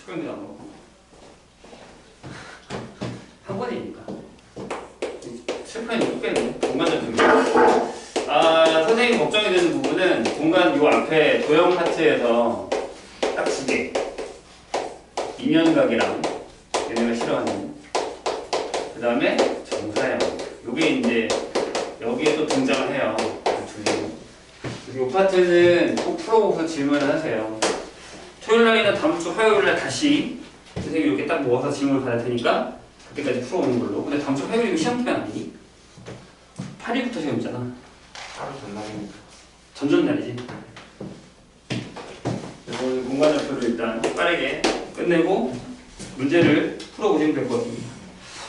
그런데 안 먹고 한 번이니까 실패는 못 겠네. 공간적인 선생님 걱정이 되는 부분은 공간 요 앞에 도형 파트에서 딱 두 개 이면각이랑 얘네가 싫어하는 그 다음에 정사형 요게 이제 여기에 또 등장을 해요. 이 파트는 꼭 풀어보고서 질문을 하세요. 토요일날이나 다음 주 화요일날 다시 선생님이 이렇게 딱 모아서 질문을 받을 테니까 그때까지 풀어오는 걸로. 근데 다음 주 화요일이면 시험 기간 아니니? 8일부터 시험이잖아. 하루 전날이니까. 전전날이지. 그래서 공간좌표를 일단 빠르게 끝내고 문제를 풀어보시면 될 것 같습니다.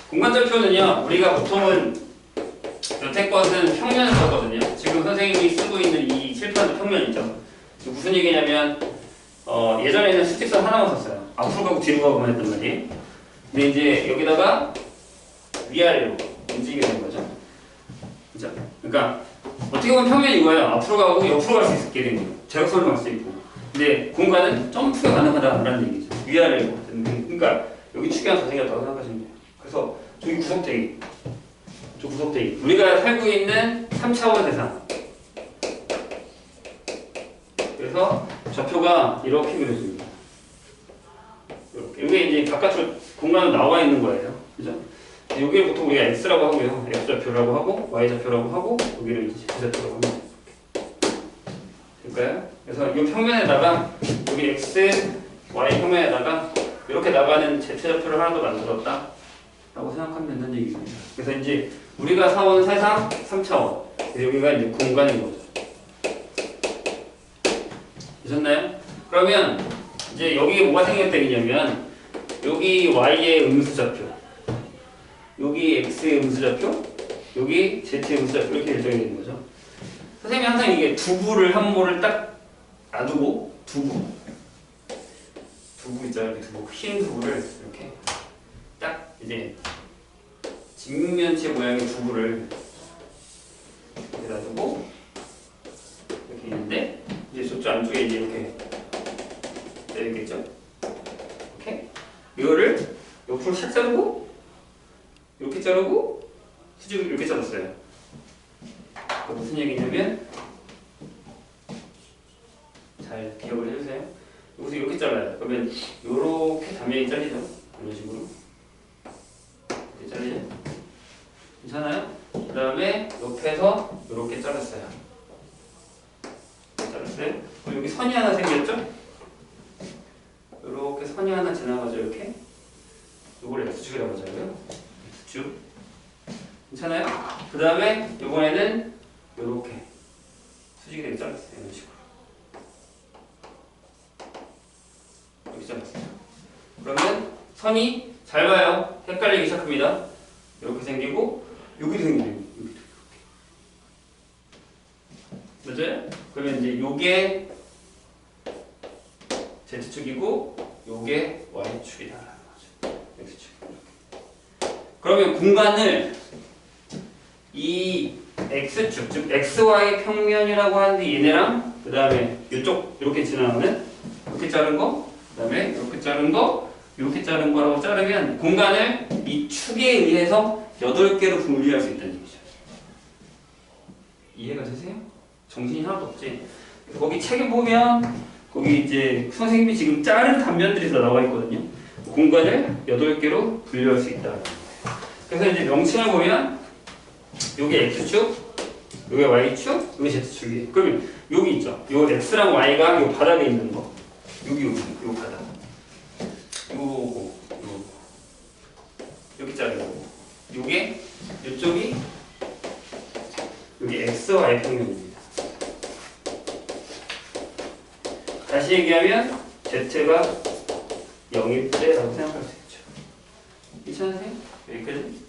공간좌표는요, 우리가 보통은 여태 것은 평면을 썼거든요. 지금 선생님이 쓰고 있는 이 칠판도 평면이죠. 무슨 얘기냐면 예전에는 수직선 하나만 썼어요. 앞으로 가고 뒤로 가고만 했단 말이에요. 근데 이제 여기다가 위아래로 움직이게 되는 거죠. 그죠? 그러니까 어떻게 보면 평면이 이거예요. 앞으로 가고 옆으로 갈 수 있게 되는 거예요. 제각선으로 갈 수 있고. 근데 공간은 점프가 가능하다라는 얘기죠. 위아래로. 그러니까 여기 축이 하나 더 생겼다고 생각하시면 돼요. 그래서 저기 구석대기. 저 구석대기. 우리가 살고 있는 3차원 세상. 그래서 좌표가 이렇게 그려집니다. 이렇게. 이게 이제 바깥으로 공간으로 나와 있는 거예요. 그죠? 여기를 보통 우리가 X라고 하고요. X좌표라고 하고, Y좌표라고 하고, 여기를 이제 Z좌표라고 합니다. 될까요? 그래서 이 평면에다가, 여기 X, Y 평면에다가, 이렇게 나가는 Z좌표를 하나 더 만들었다. 라고 생각하면 된다는 얘기입니다. 그래서 이제 우리가 사온 세상 3차원. 여기가 이제 공간인 거죠. 되셨나요? 그러면 이제 여기에 뭐가 생겼다냐면 여기 Y의 음수좌표, 여기 X의 음수좌표, 여기 Z의 음수좌표 이렇게 결정이 되는 거죠. 선생님이 항상 이게 두부를 한 모를 딱 놔두고 두부 있잖아요. 이렇게 두부, 흰 두부를 이렇게 딱 이제 직면체 모양의 두부를 이렇게 놔두고 이렇게 있는데 이제 저쪽 안쪽에 이제 이렇게 되겠죠? 이렇게 이거를 옆으로 샥 자르고 이렇게 자르고 수직으로 이렇게 잘랐어요. 무슨 얘기냐면 잘 기억을 해주세요. 여기서 이렇게 잘라요. 그러면 이렇게 단면이 잘리죠? 이런 식으로 이렇게 잘리죠? 괜찮아요? 그 다음에 옆에서 이렇게 잘랐어요. 잘랐어요? 그럼 여기 선이 하나 생겼죠? 이렇게 선이 하나 지나가죠. 이렇게 요걸 X축이라고 하자고요. X축. 괜찮아요? 그 다음에 이번에는 이렇게 수직이 되게 잘랐어요. 이런 식으로 이렇게 잘랐어요. 그러면 선이 잘 봐요. 헷갈리기 시작합니다. 이렇게 생기고 여기도 생기죠. 여기도. 맞아요? 그러면 이제 요게 Z축이고 요게 Y축이다라는 거죠. X축. 그러면 공간을 이 X축, 즉 XY 평면이라고 하는데 얘네랑 그 다음에 이쪽 이렇게 지나가는 이렇게 자른 거, 그 다음에 이렇게 자른 거, 이렇게 자른 거라고 자르면 공간을 이 축에 의해서 8개로 분리할 수 있다는 얘기죠. 이해가 되세요? 정신이 하나도 없지? 거기 책에 보면 거기 이제 선생님이 지금 자른 단면들이 다 나와 있거든요. 공간을 8개로 분류할 수 있다. 그래서 이제 명칭을 보면 요게 X축, 요게 Y축, 요게 Z축이에요. 그러면 여기 있죠. 요 X랑 Y가 요 바닥에 있는 거. 여기 요 바닥. 요거 이렇게 자르고 요게 요쪽이 여기 XY 평면입니다. 다시 얘기하면 Z가 0일 때라고 생각할 수 있죠. 괜찮으세요? 여기까지?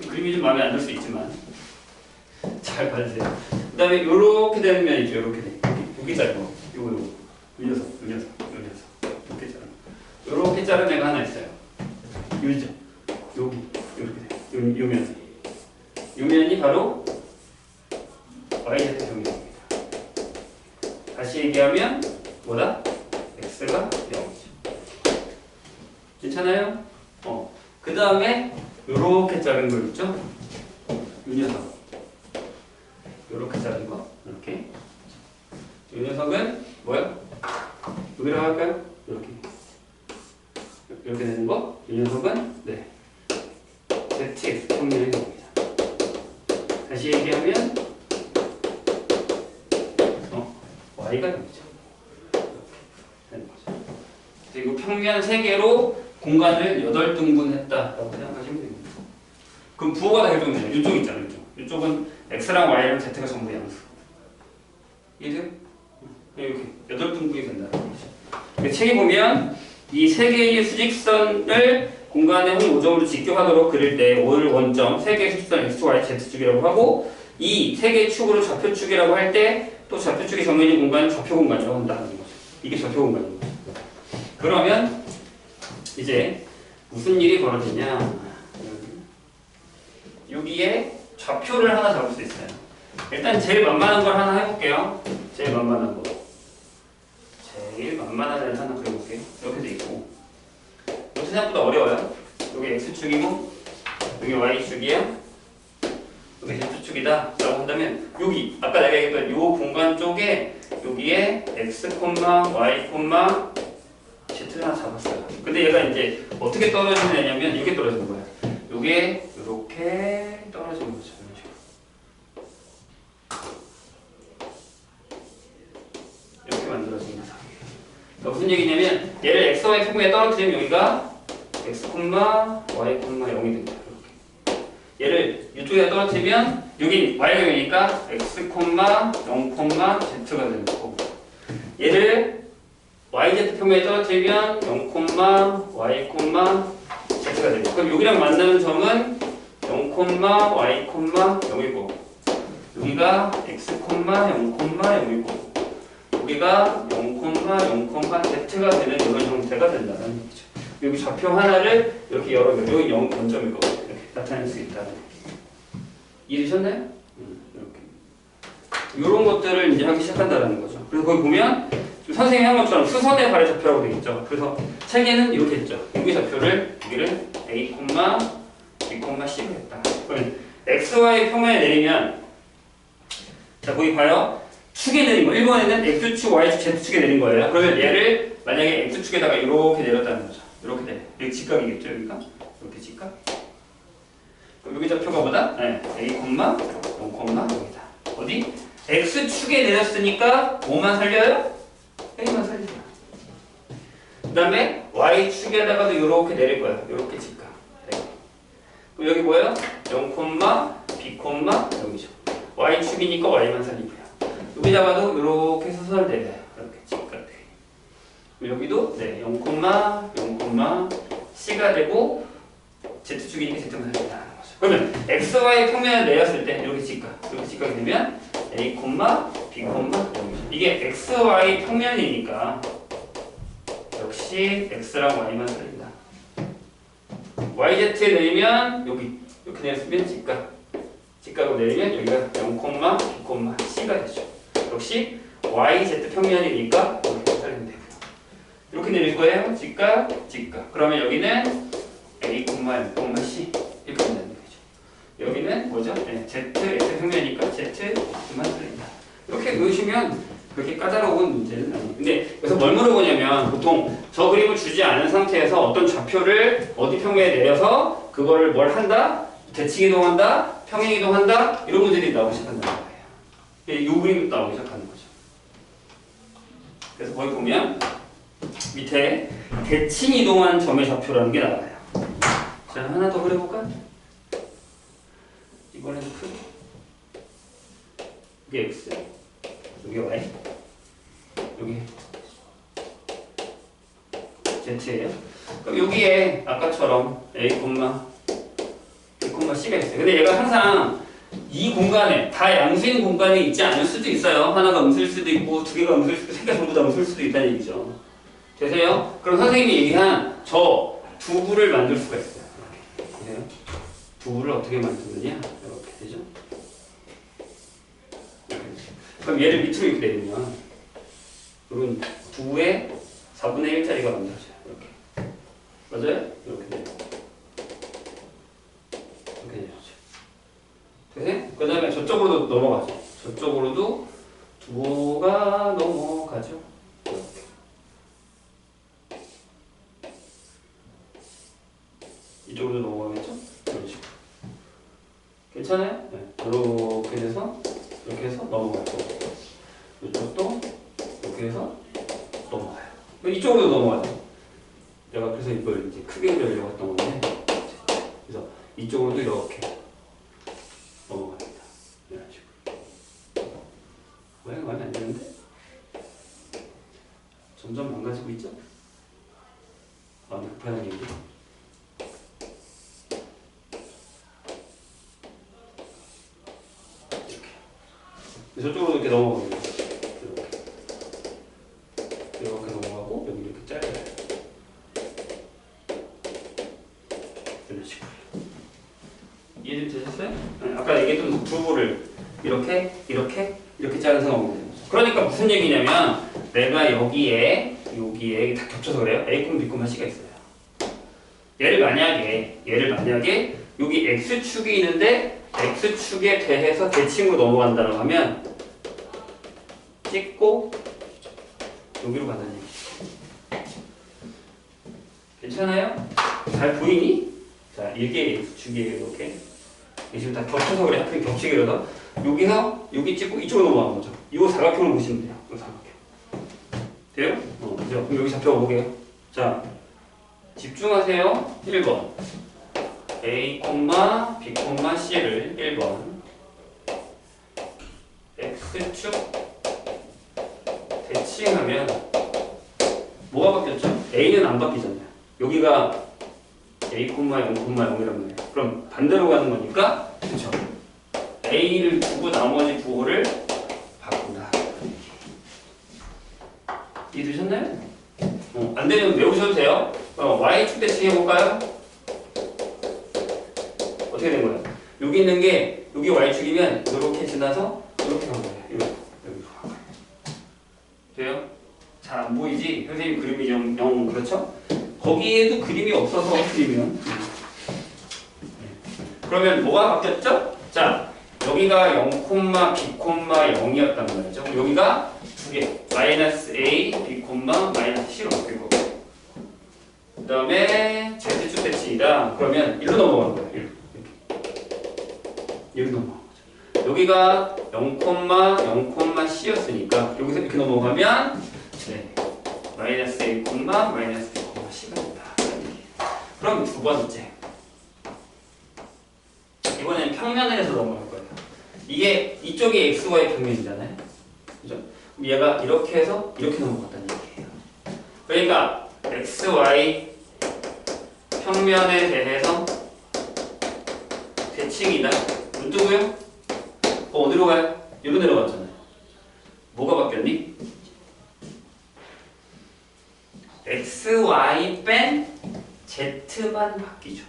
그림이 좀 마음에 안 들 수 있지만 잘 봐주세요. 그 다음에 요렇게 되는 면이 있죠. 요렇게 돼. 여기 짧고 요거 올려서 이렇게 자르는 요렇게 자른 애가 하나 있어요. 요죠. 여기 요렇게 돼. 요 면. 요 면이 바로 YZ 평면입니다. 다시 얘기하면 뭐다? X가 0이죠. 괜찮아요? 그 다음에 요렇게 작은 거 있죠? 이 녀석. 요렇게 작은 거. 이렇게. 이 녀석은 뭐야? 여기라고 할까요? 이렇게. 이렇게 되는 거. 이 녀석은 네. ZX 평면이 됩니다. 다시 얘기하면 Y가 됩니다. 되는 거죠. 그리고 평면 3개로 공간을 8등분했다라고 생각하시면 됩니다. 그럼 부호가 다 결정되죠. 이쪽 있잖아요. 이쪽은 X랑 Y랑 Z가 전부 양수. 이해돼요? 이렇게 8등분이 된다는 거죠. 책에 보면 이 3개의 수직선을 공간의 한 5점으로 직교하도록 그릴 때 5를 원점, 3개의 수직선 X, Y, Z축이라고 하고 이 3개의 축으로 좌표축이라고 할 때 또 좌표축의 정면인 공간은 좌표 공간이라고 한다는 거죠. 이게 좌표 공간인 거죠. 그러면 이제 무슨 일이 벌어지냐? 여기에 좌표를 하나 잡을 수 있어요. 일단 제일 만만한 걸 하나 해볼게요. 제일 만만한 거. 제일 만만한 애를 하나 그려볼게요. 이렇게 돼 있고. 이거 생각보다 어려워요. 여기 X축이고 여기 Y축이에요. 여기 Z축이다 라고 한다면 여기 아까 내가 얘기했던 이 공간 쪽에 여기에 X, Y, Z를 하나 잡았어요. 근데 얘가 이제 어떻게 떨어지는 애냐면 이렇게 떨어지는 거예요. 요게 이렇게 떨어지는 거죠. 이렇게 만들어진 거죠. 그러니까 무슨 얘기냐면 얘를 X, Y 평면에 떨어뜨리면 여기가 X, Y, 0이 됩니다. 얘를 이쪽에 떨어뜨리면 여기 Y가 0이니까 X, 0, Z가 되는 거고 얘를 YZ 평면에 떨어뜨리면 0, Y, Z가 됩니다. 그럼 여기랑 만나는 점은 0, Y, 0이고 여기가 X, 0, 0이고 여기가 0, Z가 되는 이런 형태가 된다는 거죠. 여기 좌표 하나를 이렇게 여러 개, 여기 0 원점이고 이렇게 나타낼 수 있다는 거죠. 이해되셨나요? 이렇게. 이런 것들을 이제 하기 시작한다는 거죠. 그래서 거기 보면 선생님이 한 것처럼 수선의 발의 좌표라고 되어 있죠. 그래서 책에는 이렇게 있죠. 여기 좌표를 여기를 A, B, C로 했다. 그러면 XY 평면에 내리면 자 거기 봐요. 축에 내린 거. 1번에는 X축, Y축, Z축에 내린 거예요. 그러면 얘를 만약에 X축에다가 이렇게 내렸다는 거죠. 이렇게 내려. 여기 직각이겠죠, 여기가? 이렇게 직각. 그럼 여기 좌표가 뭐다? 네. A, 0, 여기다. 어디? X축에 내렸으니까 뭐만 살려요? A만 살리죠. 그 다음에 Y축에다가도 이렇게 내릴 거예요. 이렇게 직각. 네. 그럼 여기 뭐예요? 0, B, 여기죠. Y축이니까 Y만 살리고요. 여기다가도 이렇게 서서 내려요. 이렇게 직각. 여기도 네, 0, C가 되고 Z축이니까 Z만 살린다는 거죠. 그러면 XY 평면을 내렸을 때 이렇게 직각이 되면 A, B, 이게 XY 평면이니까 역시 X랑 Y만 살린다. YZ에 내리면 여기 이렇게 내렸으면 직각으로 내리면 여기가 0, B, C가 되죠. 역시 YZ 평면이니까 이렇게 살리면 되고요. 이렇게 내릴 거예요. 직각. 그러면 여기는 A, C 이렇게 된다는 거죠. 여기는 뭐죠? 네, Z, X 평면이니까 Z만 살린다. 이렇게 놓으시면 그렇게 까다로운 문제는 아니에요. 근데 여기서 뭘 물어보냐면 보통 저 그림을 주지 않은 상태에서 어떤 좌표를 어디 평면에 내려서 그거를 뭘 한다? 대칭 이동한다? 평행 이동한다? 이런 문제들이 나오기 시작한다는 거예요. 이 그림이 나오기 시작하는 거죠. 그래서 거기 보면 밑에 대칭 이동한 점의 좌표라는 게 나와요. 자, 하나 더 그려볼까? 이번에도 크게. 여기 X, 여기 Y, 여기 Z예요. 그럼 여기에 아까처럼 A, B, C가 있어요. 근데 얘가 항상 이 공간에 다 양수인 공간에 있지 않을 수도 있어요. 하나가 음수일 수도 있고 두 개가 음수일 수도 있고 세 개 전부 다 음수일 수도 있다는 얘기죠. 되세요? 그럼 선생님이 얘기한 저 두부를 만들 수가 있어요. 이렇게. 두부를 어떻게 만드느냐? 이렇게 되죠. 이렇게. 그럼 얘를 밑으로 이렇게 내리면 이런 두의 4분의 1짜리가 만들어져요. 이렇게. 맞아요? 이렇게 돼요. 이렇게 되죠. 되세요? 그 다음에 저쪽으로도 넘어가죠. 저쪽으로도 두부가 넘어가죠. 이렇게. 이쪽으로 넘어가겠죠? 이런 식으로. 괜찮아요? 네. 이렇게 돼서 이렇게 해서 넘어갈 거고 이쪽도 이렇게 해서 넘어가요. 이쪽으로도 넘어가죠. 내가 그래서 이걸 이제 크게 그리려고 했던 건데 그래서 이쪽으로도 이렇게 넘어갑니다. 이런 식으로. 모양이 마음에 안 드는데? 점점 망가지고 있죠? 마음이 급하다는 얘기죠? 저쪽으로 이렇게 넘어가고 이렇게 넘어가고 여기 이렇게 잘라요. 이런 식으로. 이해들 되셨어요? 네, 아까 얘기했던 두부를 이렇게 자른 상황이 되는 거죠. 그러니까 무슨 얘기냐면 내가 여기에 다 겹쳐서 그래요. A꿈 B꿈 할 수가 있어요. 얘를 만약에 여기 X축이 있는데 X축에 대해서 대칭으로 넘어간다고 하면 찍고 여기로 간다는 얘기죠. 괜찮아요? 잘 보이니? 자, 이게 X축이에요. 이렇게. 지금 다 겹쳐서 그래. 하필 겹치기라서 여기서 여기 찍고 이쪽으로 넘어가는 거죠. 이 사각형을 보시면 돼요. 이 사각형. 돼요? 그죠? 그럼 여기 잡혀보게요. 자, 집중하세요. 1번. A, B, C를 1번 X축 대칭하면 뭐가 바뀌었죠? A는 안 바뀌잖아요. 여기가 A, 0,0이란 말이에요. 그럼 반대로 가는 거니까 그렇죠? A를 두고 나머지 부호를 바꾼다. 이해되셨나요? 안 되면 외우셔도 돼요. Y축 대칭해볼까요? 어떻게 된 거예요? 여기 있는 게 여기 Y축이면 이렇게 지나서 이렇게 간 거예요. 여기로 간 거예요. 돼요? 잘 안 보이지? 선생님 그림이 영 그렇죠? 거기에도 그림이 없어서 그리면 그러면 뭐가 바뀌었죠? 자, 여기가 0, B, 0이었단 말이죠. 여기가 두 개, -A, B, -C로 바뀔 거고. 그 다음에 Z축 대칭이다. 그러면 1로 넘어가는 거예요. 1로 넘어가는 거죠. 여기가 0, C였으니까 여기서 이렇게 넘어가면 네, -A, B, C가 된다. 그럼 두 번째. 이번엔 평면을 해서 넘어갈 거예요. 이게 이쪽이 XY 평면이잖아요. 그죠? 그럼 얘가 이렇게 해서 이렇게 넘어갔다는 얘기예요. 그러니까 XY 평면에 대해서 대칭이다. 눈 뜨고요? 어디로 가요? 여기로 내려갔잖아요. 뭐가 바뀌었니? XY 뺀 Z만 바뀌죠.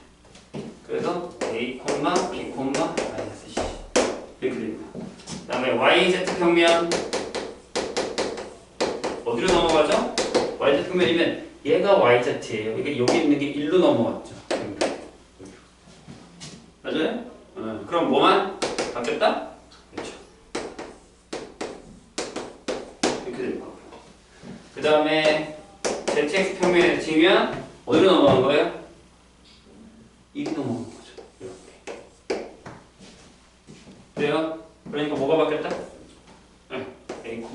그래서 A, B, -C 이렇게 됩니다. 그 다음에 YZ 평면 어디로 넘어가죠? YZ 평면이면 얘가 YZ예요. 이게 여기 있는 게 1로 넘어갔죠. 맞아요? 그럼 뭐만 바뀌었다? 그렇죠. 이렇게 될 거고요. 그 다음에 ZX 평면에 대칭이면 어디로 넘어간 거예요? 1이 넘어간 거죠. 이렇게. 돼요? 그러니까 뭐가 바뀌었다? A, B, 이렇게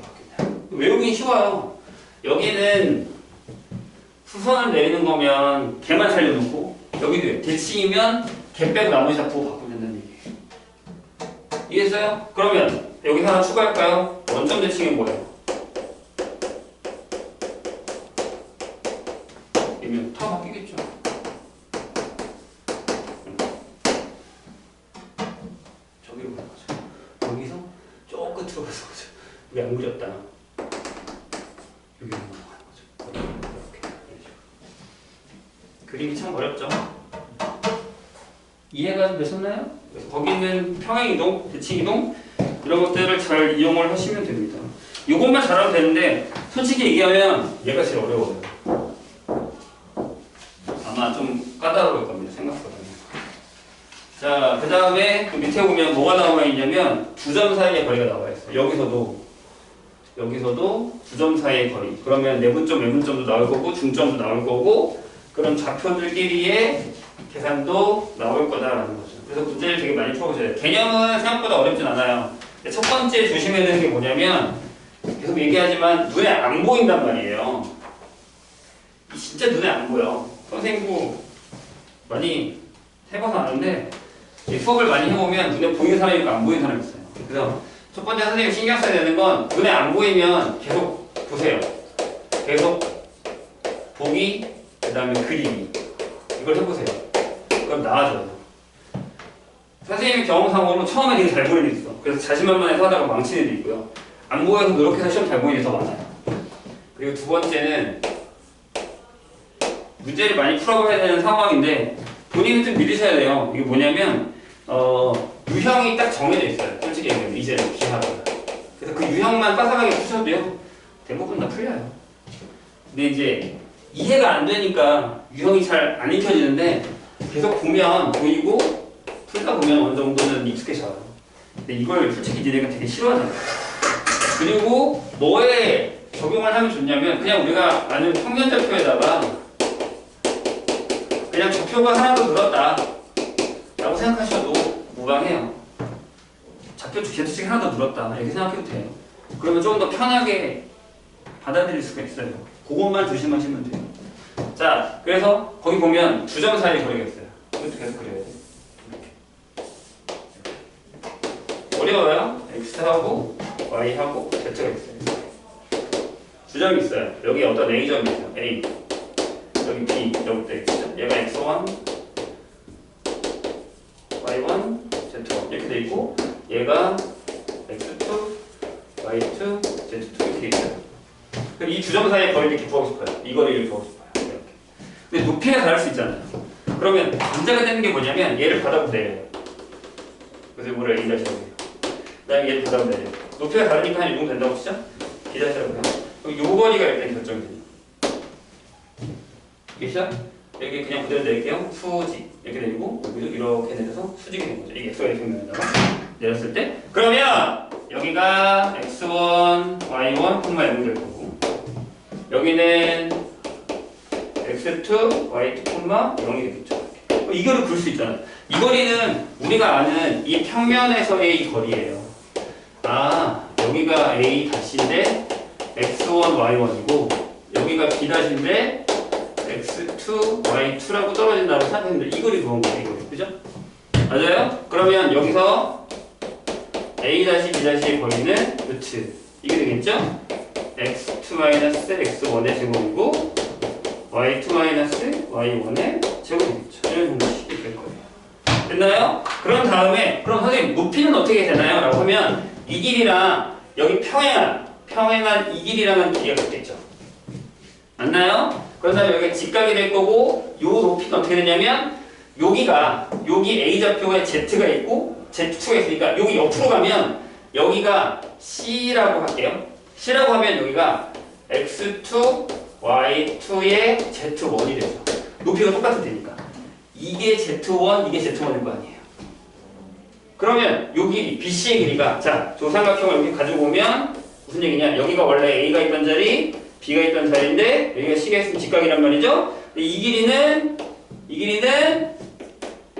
바뀌었다. 외우기 쉬워요. 여기는 수선을 내리는 거면 걔만 살려놓고 여기도 대칭이면 걔 빼고 나머지 다 부호 바꾸면 된다는 얘기예요. 이해했어요? 그러면 여기 하나 추가할까요? 원점 대칭은 뭐예요? 이면 다 바뀌겠죠. 저기로 가는 거죠. 여기서 저 끝으로 가서 거죠. 여기 안 그렸다. 여기로 넘어가는 거죠. 이렇게. 그림이 참 어렵죠? 이해가 되셨나요? 거기 있는 평행이동, 대칭이동 이런 것들을 잘 이용을 하시면 됩니다. 이것만 잘하면 되는데 솔직히 얘기하면 얘가 제일 어려워요. 아마 좀 까다로울 겁니다. 생각보다. 자, 그 다음에 그 밑에 보면 뭐가 나와 있냐면 두 점 사이의 거리가 나와 있어요. 여기서도 두 점 사이의 거리. 그러면 내분점, 외분점도 나올 거고 중점도 나올 거고 그런 좌표들끼리의 계산도 나올 거다라는 거죠. 그래서 문제를 되게 많이 풀어보셔야 돼요. 개념은 생각보다 어렵진 않아요. 근데 첫 번째 조심해야 되는 게 뭐냐면 계속 얘기하지만 눈에 안 보인단 말이에요. 진짜 눈에 안 보여. 선생님도 많이 해봐서 아는데 수업을 많이 해보면 눈에 보이는 사람이 있고 안 보이는 사람이 있어요. 그래서 첫 번째 선생님이 신경 써야 되는 건 눈에 안 보이면 계속 보세요. 계속 보기, 그 다음에 그리기. 이걸 해보세요. 그럼 나아져요. 선생님이 경험상으로 처음에 되게 잘 보이는 애 있어. 그래서 자신만만해서 하다가 망치는 애도 있고요. 안 보여서 노력해서 시험 잘 보이는 애 더 많아요. 그리고 두 번째는 문제를 많이 풀어봐야 되는 상황인데 본인은 좀 믿으셔야 돼요. 이게 뭐냐면 유형이 딱 정해져 있어요. 솔직히 얘기하면 이제는 기하가. 그래서 그 유형만 빠삭하게 푸셔도요. 대부분 다 풀려요. 근데 이제 이해가 안 되니까 유형이 잘 안 익혀지는데 계속 보면 보이고 풀다 보면 어느 정도는 익숙해져요. 근데 이걸 솔직히 니네가 되게 싫어하잖아요. 그리고 뭐에 적용을 하면 좋냐면 그냥 우리가 아는 평면좌표에다가 그냥 좌표가 하나 더 늘었다 라고 생각하셔도 무방해요. 좌표 개수씩 하나 더 늘었다 이렇게 생각해도 돼요. 그러면 조금 더 편하게 받아들일 수가 있어요. 그것만 조심하시면 돼요. 자, 그래서 거기 보면 두 점 사이에 거리가 있어요. 이것도 계속 그려야 돼요. 이렇게. 어려워요. X하고 Y하고 Z가 있어요. 두 점이 있어요. 여기 어떤 A점이 있어요. A. 여기 B, 여기도 X죠. 얘가 X1, Y1, Z1 이렇게 돼 있고 얘가 X2, Y2, Z2 이렇게 돼 있어요. 그럼 이 두 점 사이의 거리를 이렇게 구하고 싶어요. 이 거리를 구하고 싶어요. 이렇게. 근데 높이가 다를 수 있잖아요. 그러면 문제가 되는 게 뭐냐면 얘를 바닥으로 내려요. 그래서 뭐를 A 다시 하고요. 그다음에 얘를 바닥으로 내려요. 높이가 다르니까 한 이 정도 된다고 치죠? B 다시 하고요. 그럼 요 거리가 일단 결정이 됩니다. 이해죠? 여기 그냥 그대로 내릴게요. 수직 이렇게 내리고 여기도 이렇게 내려서 수직이 되는 거죠. 이게 X가 이렇게 내려다가 내렸을 때 그러면 여기가 X1, Y1, 콤마 0이 될 거고 여기는 X2, Y2, 콤마 0이 되겠죠. 이 거리를 그릴 수 있잖아요. 이 거리는 우리가 아는 이 평면에서의 이 거리예요. 아, 여기가 A 다시인데 X1, Y1이고 여기가 B 다시인데 X2, Y2라고 떨어진다고 생각했는데 이 거리 그건 거예요. 이 거리. 그죠? 맞아요? 그러면 여기서 A 다시 B 다시의 거리는 루트 이게 되겠죠? X2-X1의 제곱이고 Y2-Y1의 제곱이 되겠죠. 이런 정도식이 될 거예요. 됐나요? 그런 다음에 그럼 선생님 높이는 어떻게 되나요? 라고 하면 이 길이랑 여기 평행한 이 길이랑은 길이가 같겠죠. 맞나요? 그런 다음에 여기가 직각이 될 거고 요 높이는 어떻게 되냐면 여기 A좌표에 Z가 있고 Z2가 있으니까 여기 옆으로 가면 여기가 C라고 할게요. C라고 하면 여기가 X2, Y2의 Z1이 되죠. 높이가 똑같을 테니까. 이게 Z1, 이게 Z1일 거 아니에요. 그러면 여기 BC의 길이가 자, 조삼각형을 여기 가지고 오면 무슨 얘기냐? 여기가 원래 A가 있던 자리, B가 있던 자리인데 여기가 C가 있으면 직각이란 말이죠. 이 길이는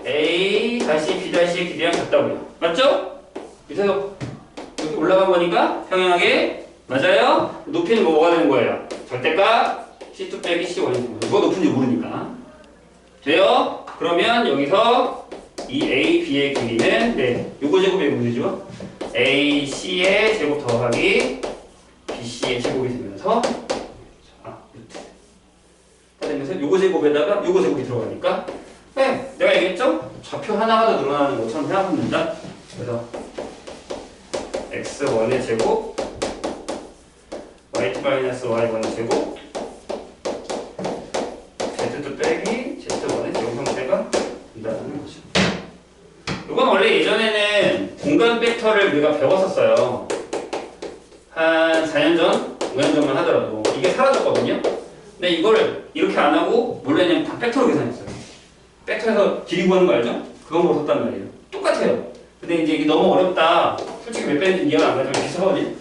A 다시 B 다시의 길이랑 같다고요. 맞죠? 밑에서 여기 올라간 거니까 평행하게 맞아요? 높이는 뭐가 되는 거예요? 절대값 C2 빼기 C1이 되는 거예요. 누가 높은지 모르니까. 돼요? 그러면 여기서 이 A, B의 길이는 네, 요거 제곱의 문제죠. A, C의 제곱 더하기 B, C의 제곱이 되면서 루트. 다 되면서 요거 제곱에다가 요거 제곱이 들어가니까 네, 내가 얘기했죠? 좌표 하나가 더 늘어나는 것처럼 생각하면 된다. 그래서 X1의 제곱 Y2-Y1의 제곱 Z2 빼기 Z1의 제곱 형태가 된다는 거죠. 이건 원래 예전에는 공간 벡터를 우리가 배웠었어요. 한 4년 전 공간점을 하더라도 이게 사라졌거든요. 근데 이걸 이렇게 안 하고 뭘로 했냐면 다 팩터로 계산했어요. 팩터에서 길이 구하는 거 알죠? 그건 썼단 말이에요. 똑같아요. 근데 이제 이게 너무 어렵다. 솔직히 몇 배인지 이해가 안 가지고 비슷하거든요.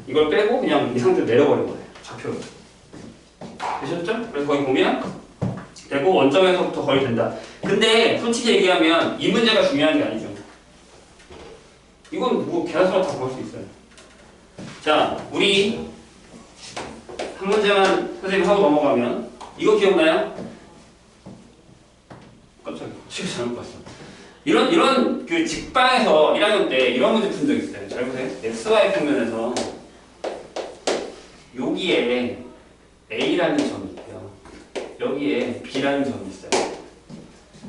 이걸 빼고 그냥 이 상태로 내려버린 거예요. 좌표로. 되셨죠? 그래서 거기 보면 되고 원점에서부터 거의 된다. 근데 솔직히 얘기하면 이 문제가 중요한 게 아니죠. 이건 뭐 계산서로 다 볼 수 있어요. 자, 우리 한 문제만 선생님 하고 넘어가면 이거 기억나요? 깜짝이야. 시간 잘못 봤어. 이런 그 직방에서 1학년 때 이런 문제 푼 적 있어요. 잘 보세요. XY 평면에서 여기에 A라는 점이 있고요. 여기에 B라는 점이 있어요.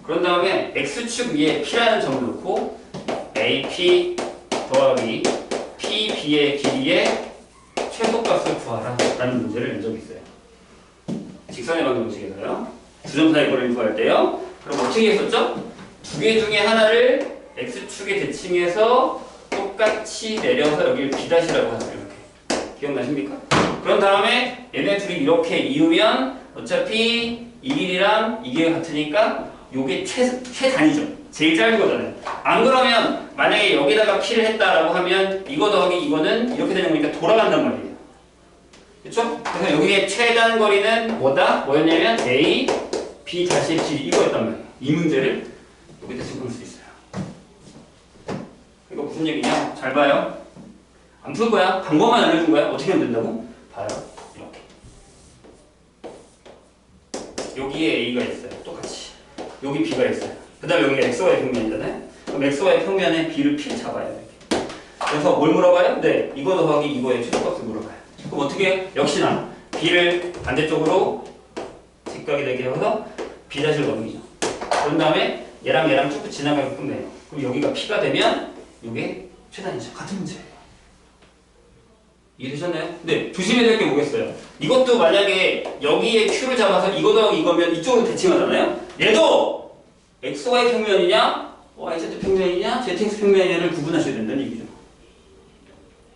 그런 다음에 X축 위에 P라는 점을 놓고 AP 더하기 PB의 길이의 최소값을 구하라 라는 문제를 낸 적이 있어요. 직선의 방정식에서요. 두 점 사이 거리를 구할 때요. 그럼 어떻게 했었죠? 두 개 중에 하나를 X축에 대칭해서 똑같이 내려서 여기를 B'라고 하죠. 이렇게. 기억나십니까? 그런 다음에 얘네 둘이 이렇게 이으면 어차피 이 길이랑 이 길이가 같으니까 요게 최단위죠. 제일 짧은 거잖아요. 안 그러면 만약에 여기다가 P를 했다라고 하면 이거 더하기 이거는 이렇게 되는 거니까 돌아간단 말이에요. 그렇죠? 그래서 여기에 최단 거리는 뭐다? 뭐였냐면 A, B 다시 G 이거였단 말이에요. 이 문제를 여기다 적을 수 있어요. 이거 무슨 얘기냐? 잘 봐요. 안 풀 거야. 방법만 알려준 거야. 어떻게 하면 된다고? 봐요. 이렇게. 여기에 A가 있어요. 똑같이. 여기 B가 있어요. 그 다음에 여기가 XY 평면이잖아요. 그럼 XY 평면에 B를 P 잡아야 돼. 그래서 뭘 물어봐요? 네, 이거 더하기 이거의 최소값을 물어봐요. 그럼 어떻게 해요? 역시나 B를 반대쪽으로 직각이 되게 해서 B'를 넘기죠. 그런 다음에 얘랑 얘랑 쭉 지나가게끔 해요. 그럼 여기가 P가 되면 이게 최단위죠. 같은 문제예요. 이해되셨나요? 네, 조심해야 될 게 뭐겠어요? 이것도 만약에 여기에 Q를 잡아서 이거 더하기 이거면 이쪽으로 대칭하잖아요? 얘도 XY 평면이냐, YZ 평면이냐, ZX 평면이냐를 구분하셔야 된다는 얘기죠.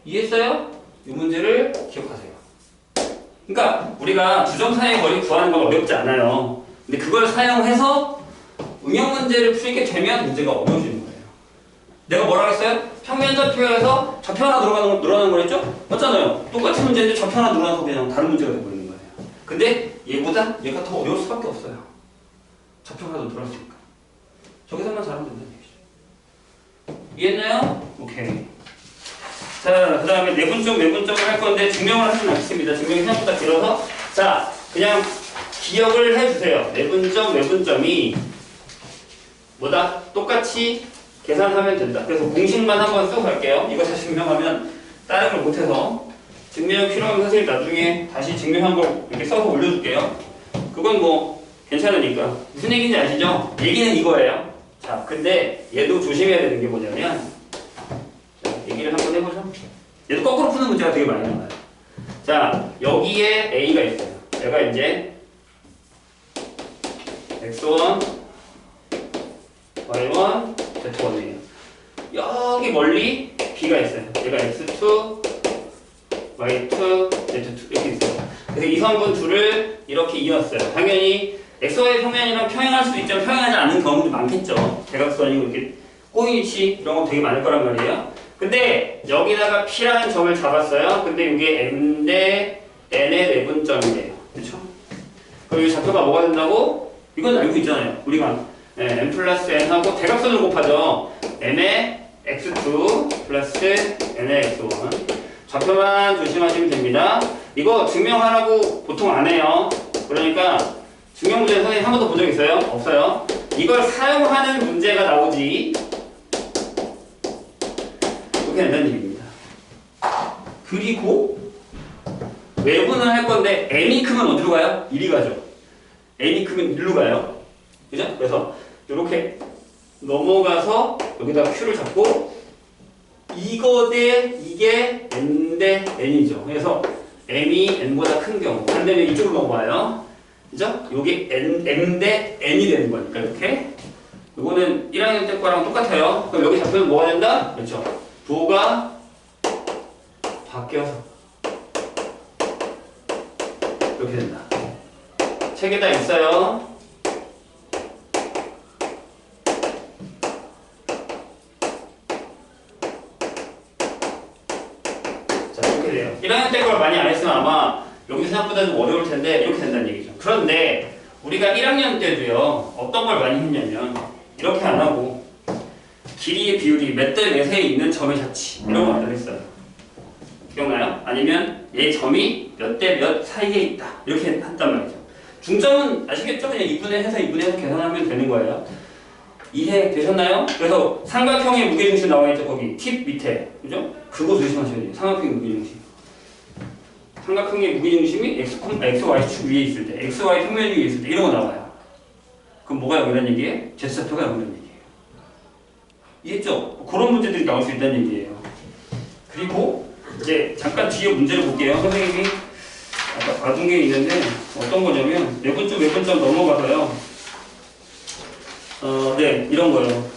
이해했어요? 이 문제를 기억하세요. 그러니까 우리가 두 점 사이의 거리 구하는 건 어렵지 않아요. 근데 그걸 사용해서 응용 문제를 풀게 되면 문제가 어려워지는 거예요. 내가 뭐라 했어요? 평면 좌표에서 좌표 하나 늘어나는 거랬죠? 맞잖아요. 똑같은 문제인데 좌표 하나 늘어나서 그냥 다른 문제가 되버리는 거예요. 근데 얘보다 얘가 더 어려울 수밖에 없어요. 좌표 하나 더 늘어났으니까. 저기서만 잘하면 된다는 얘기죠. 이해했나요? 오케이. 자, 그 다음에 내분점을 할 건데 증명을 하진 않겠습니다. 증명이 생각보다 길어서. 자, 그냥 기억을 해주세요. 내분점이 뭐다? 똑같이 계산하면 된다. 그래서 공식만 한번 쓰고 갈게요. 이거 다시 증명하면 다른 걸 못해서. 증명 필요하면 사실 나중에 다시 증명한 걸 이렇게 써서 올려줄게요. 그건 뭐 괜찮으니까. 무슨 얘기인지 아시죠? 얘기는 이거예요. 자, 근데 얘도 조심해야 되는 게 뭐냐면, 자, 얘기를 한번 해보죠. 얘도 거꾸로 푸는 문제가 되게 많이 나와요. 자, 여기에 A가 있어요. 얘가 이제 X1, Y1, Z1이에요. 여기 멀리 B가 있어요. 얘가 X2, Y2, Z2 이렇게 있어요. 그래서 이 성분 둘을 이렇게 이었어요. 당연히 XY 평면이랑 평행할 수도 있지만 평행하지 않은 경우도 많겠죠. 대각선이고 이렇게 꼬인 위치 이런 거 되게 많을 거란 말이에요. 근데 여기다가 P라는 점을 잡았어요. 근데 이게 M 대 N의 내분점이래요. 그렇죠? 그럼 이 좌표가 뭐가 된다고? 이건 알고 있잖아요. 우리가 M 플러스 N하고 대각선을 곱하죠. M의 X2 플러스 N의 X1. 좌표만 조심하시면 됩니다. 이거 증명하라고 보통 안 해요. 그러니까 증명 문제 선생님 한 번도 본 적 있어요? 없어요. 이걸 사용하는 문제가 나오지. 이렇게 된다는 얘기입니다. 그리고 외분을 할 건데 n이 크면 어디로 가요? 이리 가죠. n이 크면 이리로 가요. 그죠? 그래서 이렇게 넘어가서 여기다 q를 잡고 이거 대 이게 n 대 n이죠. 그래서 m이 n보다 큰 경우 반대면 이쪽으로 넘어와요. 그죠? 요게 m 대 n이 되는 거니까 이렇게. 이거는 1학년 때 거랑 똑같아요. 그럼 여기 잡히면 뭐가 된다? 그렇죠. 부호가 바뀌어서 이렇게 된다. 책에다 있어요. 자, 이렇게 돼요. 1학년 때 걸 많이 안 했으면 아마 여기 생각보다 좀 어려울 텐데 이렇게 된다는 얘기죠. 그런데 우리가 1학년 때도요, 어떤 걸 많이 했냐면 이렇게 안 하고 길이의 비율이 몇 대 몇에 있는 점의 자치 이런 거 만들어 했어요. 기억나요? 아니면 얘 점이 몇 대 몇 사이에 있다 이렇게 한단 말이죠. 중점은 아시겠죠? 그냥 2분의 해서 2분의 해서 계산하면 되는 거예요. 이해 되셨나요? 그래서 삼각형의 무게중심 나와 있죠. 거기 팁 밑에 그죠? 그거 조심하셔야 돼요. 삼각형의 무게중심. 삼각형의 무게중심이 XY 위에 있을 때, XY 평면 위에 있을 때 이런 거 나와요. 그럼 뭐가 여기란 얘기예요? Z좌표가 여기란 얘기예요. 이해했죠? 그런 문제들이 나올 수 있다는 얘기예요. 그리고 이제 잠깐 뒤에 문제를 볼게요. 선생님이 아까 봐둔 게 있는데 어떤 거냐면 몇 분점 넘어가서요. 네, 이런 거예요.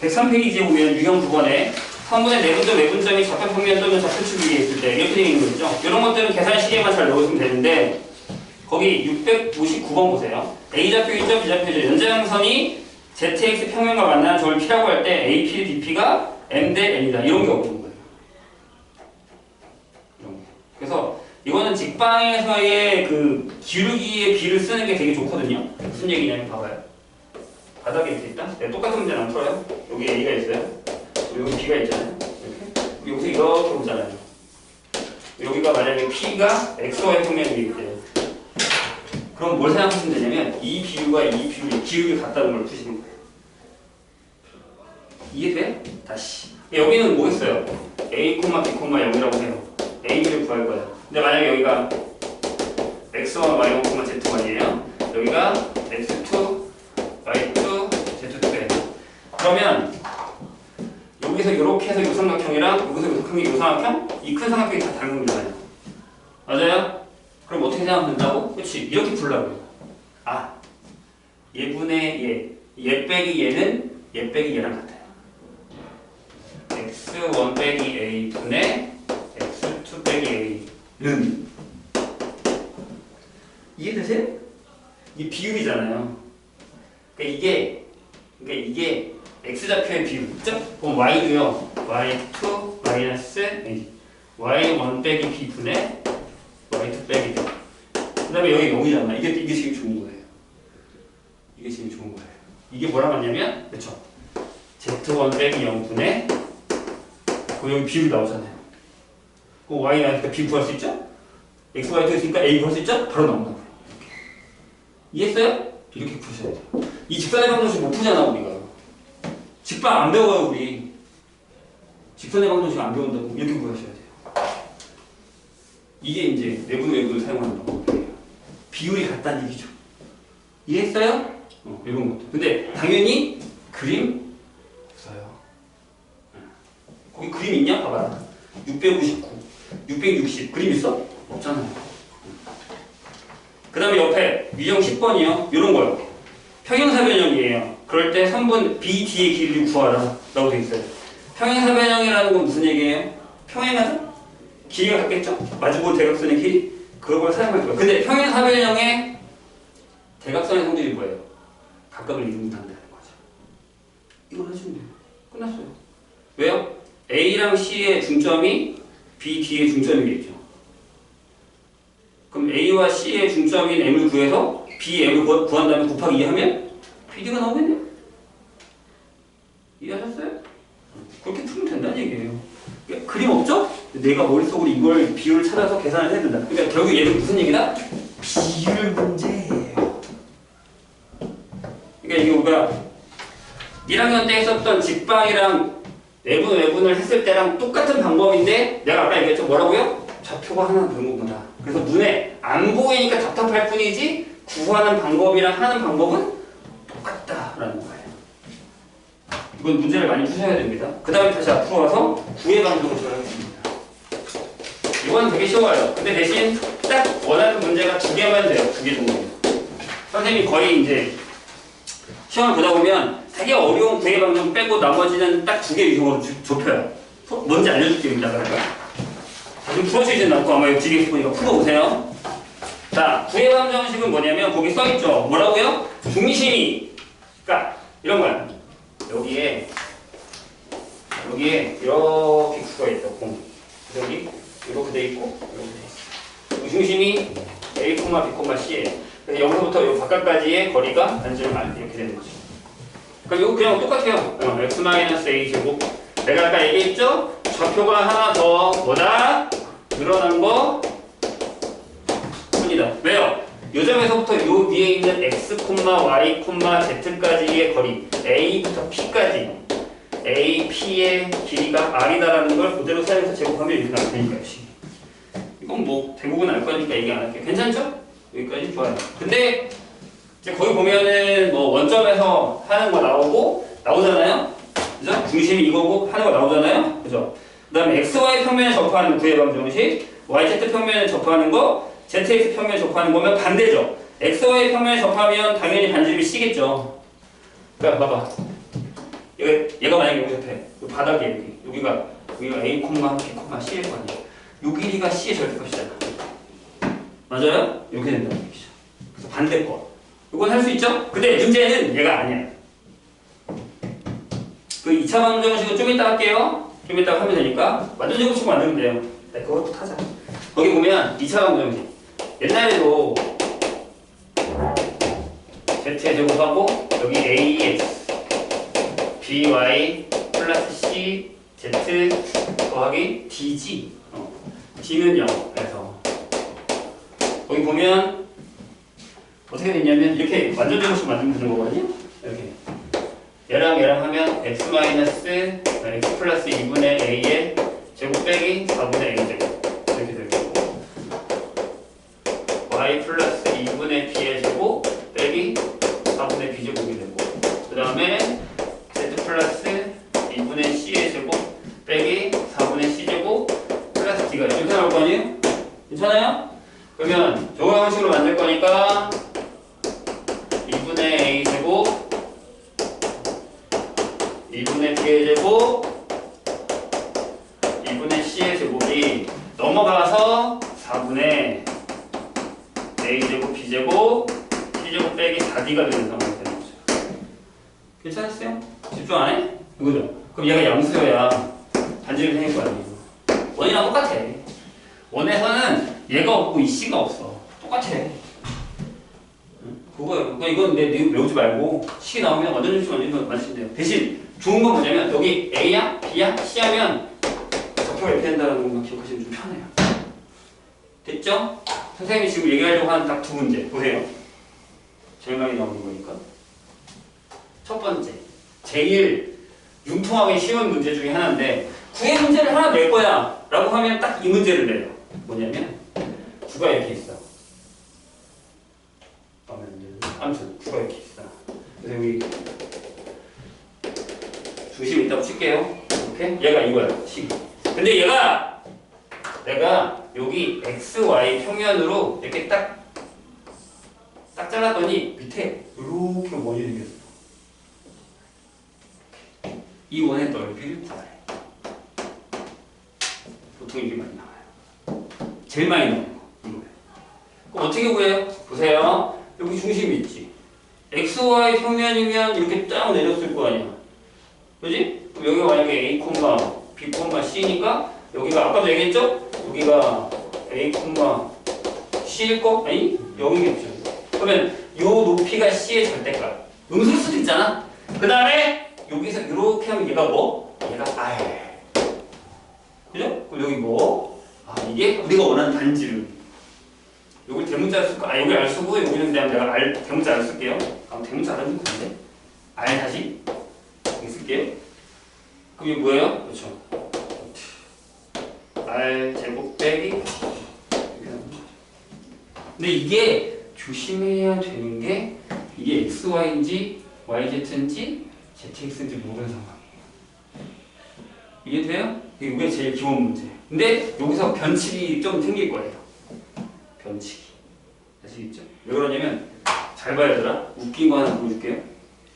103페이지에 보면 유형 9번에 성분의 내분점이 좌표 평면 또는 좌표축 위에 있을 때 이렇게 되어 있는 거죠. 이런 것들은 계산 시계만 잘 넣으시면 되는데 거기 659번 보세요. A좌표 있죠? B좌표죠. 연장선이 ZX 평면과 만나는 점을 P라고 할 때 AP, DP가 M 대 N이다. 이런 게 없는 거예요. 이런 게. 그래서 이거는 직방에서의 그 기울기의 비를 쓰는 게 되게 좋거든요. 무슨 얘기냐면 봐봐요. 바닥에 이렇게 있다? 네, 똑같은 문제는 안 풀어요. 여기 A가 있어요. 여기 B가 있잖아요. 이렇게. 여기서 이렇게 보잖아요. 여기가 만약에 P가 XY 평면 위에 있대요. 그럼 뭘 생각하시면 되냐면 이 비율과 이 비율이 기울기 같다는 걸 푸시는 거예요. 이해돼? 다시. 여기는 뭐겠어요? A, B, 0이라고 해요. A를 구할 거예요. 근데 만약에 여기가 X1, Y1, Z1이에요. 여기가 X2, Y2, Z2예요. 그러면 여기서 이렇게 해서 이 삼각형이랑 여기서 이 삼각형? 이 큰 삼각형이 다 다른 거잖아요. 맞아요? 그럼 어떻게 생각하면 된다고? 그렇지. 이렇게 풀라고요. 아, 얘분의 얘 빼기 얘는 얘 빼기 얘랑 같아요. x1 빼기 a 분의 x2 빼기 a는 이해되세요? 이게 비율이잖아요. 그러니까 이게 x좌표의 비율. 그죠? 그럼 y도요. y2 마이너스 a y1 빼기 b 분의 y2 빼기 b. 그 다음에 여기 0이잖아. 이게 지금 좋은 거예요. 이게 지금 좋은 거예요. 이게 뭐라고 하냐면, 그쵸? z1 빼기 0분의 여기 비율이 나오잖아요. 그 y 나니까 b 구할 수 있죠? x, y 있으니까 a 구할 수 있죠? 바로 나온다고요. 이해했어요? 이렇게 푸셔야 돼요. 이 직선의 방정식 못 푸잖아, 우리가. 직방 안 배워요, 우리. 직선의 방정식 안 배운다고 이렇게 구하셔야 돼요. 이게 이제 외분을 사용하는 방법이에요. 비율이 같다는 얘기죠. 이해했어요? 이런 것도. 근데 당연히 그림 없어요. 거기 그림 있냐? 봐봐라. 659, 660 그림 있어? 없잖아요. 그 다음에 옆에 유형 10번이요. 이런 거요. 평행사변형이에요. 그럴 때 선분 BD의 길이를 구하라 라고 되어 있어요. 평행사변형이라는 건 무슨 얘기예요? 평행하죠? 길이가 같겠죠? 마주보고 대각선의 길이? 그걸 사용할 거예요. 근데 평행사변형의 대각선의 성질이 뭐예요? 각각을 이루는다는 거죠. 이걸 하시면 돼요. 끝났어요. 왜요? A랑 C의 중점이 B, D의 중점이겠죠. 그럼 A와 C의 중점인 M을 구해서 B, M을 구한 다음에 곱하기 2 하면 BD가 나오겠네요. 이해하셨어요? 그렇게 풀면 된다는 얘기예요. 그러니까 그림 없죠? 내가 머릿속으로 이걸 비율을 찾아서 계산을 해야 된다. 그러니까 결국 얘는 무슨 얘기다? 비율 문제예요. 그러니까 이게 우리가 1학년 때 했었던 직방이랑 외분을 했을 때랑 똑같은 방법인데 내가 아까 얘기했죠? 뭐라고요? 좌표가 하나 다른 거다. 그래서 눈에 안 보이니까 답답할 뿐이지 구하는 방법이랑 하는 방법은 똑같다라는 거예요. 이건 문제를 많이 푸셔야 됩니다. 그 다음에 다시 앞으로 와서 구의 방정을 들어가겠습니다. 이건 되게 쉬워요. 근데 대신 딱 원하는 문제가 2개만 돼요. 2개 정도. 선생님이 거의 이제 시험을 보다 보면 되게 어려운 구의 방정 빼고 나머지는 딱 2개 유형으로 좁혀요. 뭔지 알려줄게요. 이따가. 좀 풀어주지는 않고 아마 뒤에 보니까 풀어보세요. 자, 구의 방정식은 뭐냐면 거기 써있죠. 뭐라고요? 중심이. 그러니까 이런 거야. 여기에 이렇게 구가 있어. 공. 여기 이렇게 돼 있고 이렇게 돼 있어. 중심이 A, B, C에. 그래서 여기서부터 이 바깥까지의 거리가 반지름R 이렇게 되는 거죠. 그러니까 이거 그냥 똑같아요. x-a 제곱. 내가 아까 얘기했죠? 좌표가 하나 더 뭐다? 늘어난 거 뿐이다. 왜요? 요 점에서부터 요 위에 있는 x, y, z까지의 거리 a부터 p까지 a, p의 길이가 r이다라는 걸 그대로 사용해서 제곱하면 이렇게 나올 테니까요. 이건 뭐 대부분 알 거니까 얘기 안 할게요. 괜찮죠? 여기까지 좋아요. 근데 이제 거기 보면은 뭐 원점에서 하는 거 나오잖아요. 그죠? 중심이 이거고 하는 거 나오잖아요. 그죠? 그 다음에 XY 평면에 접하는 구의 방정식, YZ 평면에 접하는 거, ZX 평면에 접하는 거면 반대죠. XY 평면에 접하면 당연히 반지름이 C겠죠. 그러니까 봐봐. 얘가 만약에 여기 접해. 이 바닥에 여기가 A, B, C일 거 아니야. 요 길이가 C의 절대값이잖아. 맞아요? 이렇게 된다는 얘기죠. 그래서 반대 거. 이건 할 수 있죠? 근데 문제는 얘가 아니야. 그 2차 방정식은 좀 이따 할게요. 좀 이따 하면 되니까 완전 제곱식 만들면 돼요. 네, 그것도 타자. 거기 보면 2차 방정식 옛날에도 Z의 제곱하고 여기 AX BY 플러스 C Z 더하기 DG D는 0 그래서 거기 보면 어떻게 되냐면 이렇게 완전 제곱식 만들면 되는 거거든요. 이렇게 얘랑 하면 x 플러스 2분의 a의 제곱 빼기 4분의 a 제곱 이렇게 될 거고 y 플러스 2분의 b의 제곱 빼기 4분의 b 제곱이 되고 그 다음에 z 플러스 2분의 c의 제곱 빼기 4분의 c 제곱 플러스 d가 이렇게 나올 거 아니에요? 괜찮아요? 그러면 저거 형식으로 만들 거니까 2분의 a 제곱 2분의 b의 제곱 2분의 c의 제곱이 넘어가서 4분의 a제곱 b제곱 c제곱 빼기 4d가 되는 상황이 되는 거죠. 괜찮았어요? 집중 안 해? 이거죠? 그럼 얘가 양수여야 반지름이 생길 거 아니에요. 원이랑 똑같아. 원에서는 얘가 없고 이 c가 없어. 똑같아. 그거예요. 그러니까 이건 내 외우지 말고 C 나오면 완전 점수 만드시면 돼요. 대신 좋은 건 뭐냐면 여기 A야, B야, C 하면 좌표가 이렇게 된다는 것만 기억하시면 좀 편해요. 됐죠? 선생님이 지금 얘기하려고 하는 딱 두 문제 보세요. 제일 많이 나오는 거니까. 첫 번째, 제일 융통하기 쉬운 문제 중에 하나인데 구의 문제를 하나 낼 거야 라고 하면 딱 이 문제를 내요. 뭐냐면 구가 이렇게 있어. 아무튼 구가 이렇게 있어. 그래서 여기 중심 이따 붙일게요. 이렇게 얘가 이거야. 식. 근데 얘가 내가 여기 x, y 평면으로 이렇게 딱 잘랐더니 밑에 이렇게 원이 생겼어. 이 원의 넓이를 구하래. 보통 이게 많이 나와요. 제일 많이 나오는 거 이거예요. 그럼 어떻게 구해요? 보세요. 여기 중심이 있지. x, y 평면이면 이렇게 쫙 내렸을 거 아니야. 그지? 그럼 여기가 만약에 a, b, c니까 여기가 아까도 얘기했죠? 여기가 a, c일 거? 아니? 여기겠죠. 그러면 요 높이가 c의 절대값. 음수일 수도 있잖아. 그 다음에 여기서 이렇게 하면 얘가 뭐? 얘가 r. 그죠? 그럼 여기 뭐? 아, 이게 우리가 원하는 반지름. 여기 대문자를 쓸 거. 아, 여기 R 쓰고 여기는 그냥 내가 R 대문자 R 쓸게요. 아, 대문자 R 하면 되는데. R 다시 여기 쓸게요. 그럼 이게 뭐예요? 그렇죠. R 제곱 빼기. 근데 이게 조심해야 되는 게 이게 XY인지 YZ인지 ZX인지 모르는 상황이에요. 이해돼요? 이게 제일 기본 문제. 근데 여기서 변칙이 좀 생길 거예요. 변칙이. 아시겠죠? 왜 그러냐면 잘 봐야 되더라. 웃긴 거 하나 보여줄게요.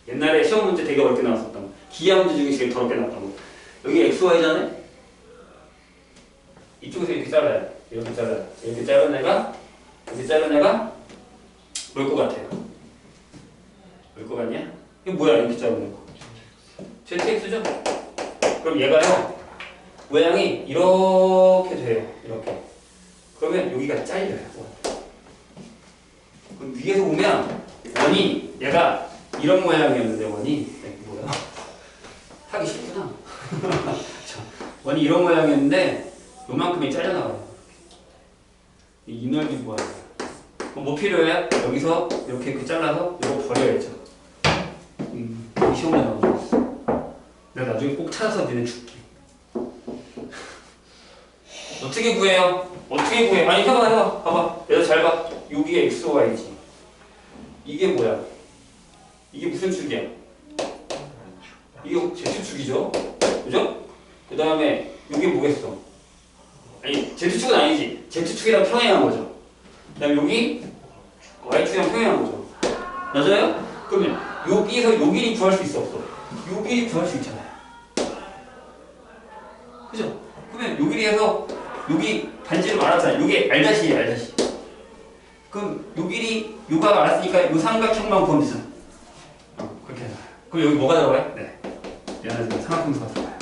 옛날에 시험 문제 되게 어렵게 나왔었던 거. 기하 문제 중에 제일 더럽게 나왔던 거. 여기 XY잖아요? 이쪽에서 이렇게 잘라요. 이렇게 잘라요. 이렇게 자른 애가 여기 자른 애가 뭘 것 같아요? 뭘 것 같냐? 이게 뭐야 이렇게 자르는 거? ZX죠? 그럼 얘가요 모양이 이렇게 돼요. 이렇게. 그러면 여기가 잘려요. 그럼 위에서 보면 원이 얘가 이런 모양이었는데 원이 뭐야? 하기 싫구나. 원이 이런 모양이었는데 요만큼이 잘려나가요. 이 넓이 구하는 거야. 그럼 뭐 필요해? 여기서 이렇게 잘라서 이거 버려야죠. 이 시험에 나오는 거. 내가 나중에 꼭 찾아서 니네 줄게. 어떻게 구해요? 어떻게 구해? 아니 해봐. 봐봐. 얘들 잘 봐. 여기에 x, y지. 이게 뭐야? 이게 무슨 축이야? 이게 Z축이죠? 그죠? 그 다음에 이게 뭐겠어? 아니 Z축은 아니지. Z축이랑 평행한 거죠. 그 다음에 여기 Y축이랑 평행한 거죠. 맞아요? 그러면 여기서 요 길이 구할 수 있어 없어? 요 길이 구할 수 있잖아요. 그죠? 그러면 요 길이에서 여기 반지름 알았잖아요. 요게 R-이에요, R-. 그럼 요 길이 요가 알았으니까 요 삼각형만 구하면 되잖아. 그렇게 해서. 그럼 여기 뭐가 들어가요? 네. 얘는 지금 삼각함수가 들어가요.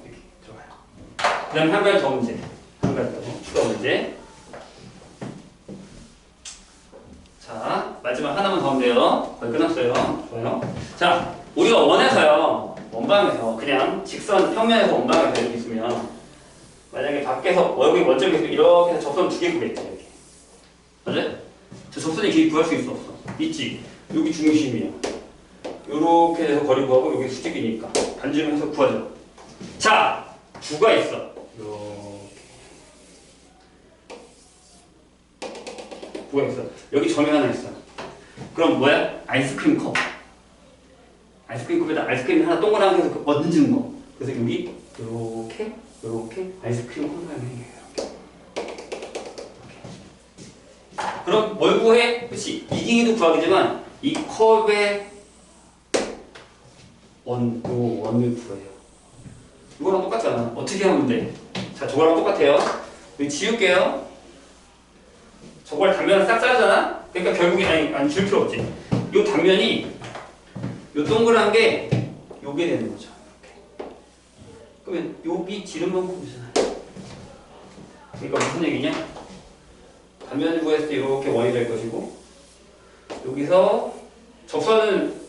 이렇게 들어가요. 그 다음에 한 가지 더 문제. 한 가지 더 추가 문제. 자, 마지막 하나만 더 하면 돼요. 거의 끝났어요. 좋아요. 자, 우리가 원에서요. 원방에서 그냥 직선 평면에서 원방에서 이렇게 있으면 만약에 밖에서 여기 원점에서 이렇게 해서 접선 두 개 구했죠. 이렇게. 맞아요? 저 접선의 길이 구할 수 있어 없어? 있지. 여기 중심이야. 요렇게 해서 거리 구하고 여기 수직이니까 반지름 해서 구하죠. 자, 구가 있어. 요렇게. 구가 있어. 여기 점이 하나 있어. 그럼 뭐야? 아이스크림 컵. 아이스크림 컵에다 아이스크림 하나 동그랗게 해서 얹은 거. 그래서 여기 요렇게 아이스크림 컵 모양이에요. 그럼 뭘 구해? 그렇지. 이기도 구하겠지만 이 컵의 원을 구해요. 이거랑 똑같잖아. 어떻게 하면 돼? 자, 저거랑 똑같아요. 여기 지울게요. 저걸 단면을 싹 자르잖아? 그러니까 결국에 아니 줄 필요 없지. 이 단면이 요 동그란 게 요게 되는 거죠. 이렇게. 그러면 여기 지름만큼 되잖아요. 그러니까 무슨 얘기냐? 단면을 구했을 때 이렇게 원이 될 것이고 여기서 접선은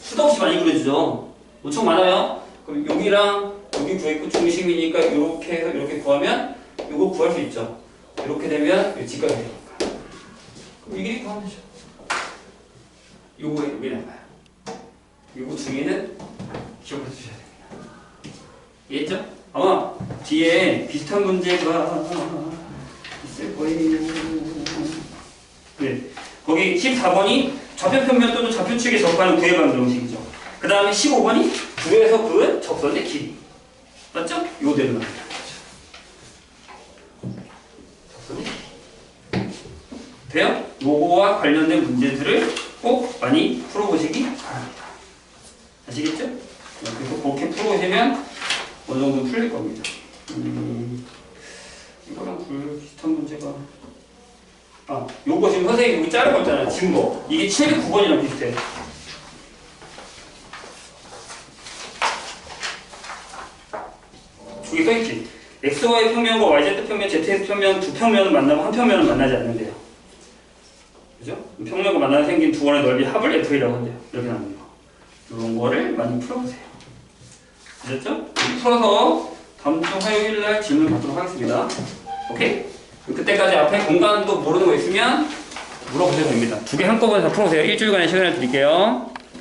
수도 없이 많이 그려지죠. 엄청 많아요. 그럼 여기랑 여기 구했고 중심이니까 이렇게 해서 이렇게 구하면 이거 구할 수 있죠. 이렇게 되면 이 직각이 되니까. 그럼 이 길이 구하면 되죠. 요거에 여기 나가요. 요거 중에는 기억해 주셔야 됩니다. 이해했죠? 아마 뒤에 비슷한 문제가 있을 거예요. 네. 거기 14번이 좌표평면 또는 좌표측에 접하는 구의 방정식이죠. 그 다음에 15번이 구에서 그은 접선의 길이. 맞죠? 요대로 나옵니다. 접선의 길이. 돼요? 요거와 관련된 문제들을 꼭 많이 풀어보시기 바랍니다. 아시겠죠? 그래서 그렇게 풀어보시면 어느 정도 풀릴 겁니다. 이거랑 비슷한 문제가 요거 지금 선생님 여기 자른 거 있잖아요. 증거. 이게 709번이랑 비슷해. 여기 써있지. XY 평면과 YZ 평면, ZX 평면 두 평면은 만나고 한 평면은 만나지 않는데요. 그죠? 평면과 만나서 생긴 두 원의 넓이 합을 FA라고 한대요. 이렇게 나오는 거. 이런 거를 많이 풀어보세요. 아셨죠? 풀어서 다음 주 화요일 날 질문 받도록 하겠습니다. 오케이? 그때까지 앞에 공간도 모르는 거 있으면 물어보셔도 됩니다. 두 개 한꺼번에 다 풀어보세요. 일주일간의 시간을 드릴게요.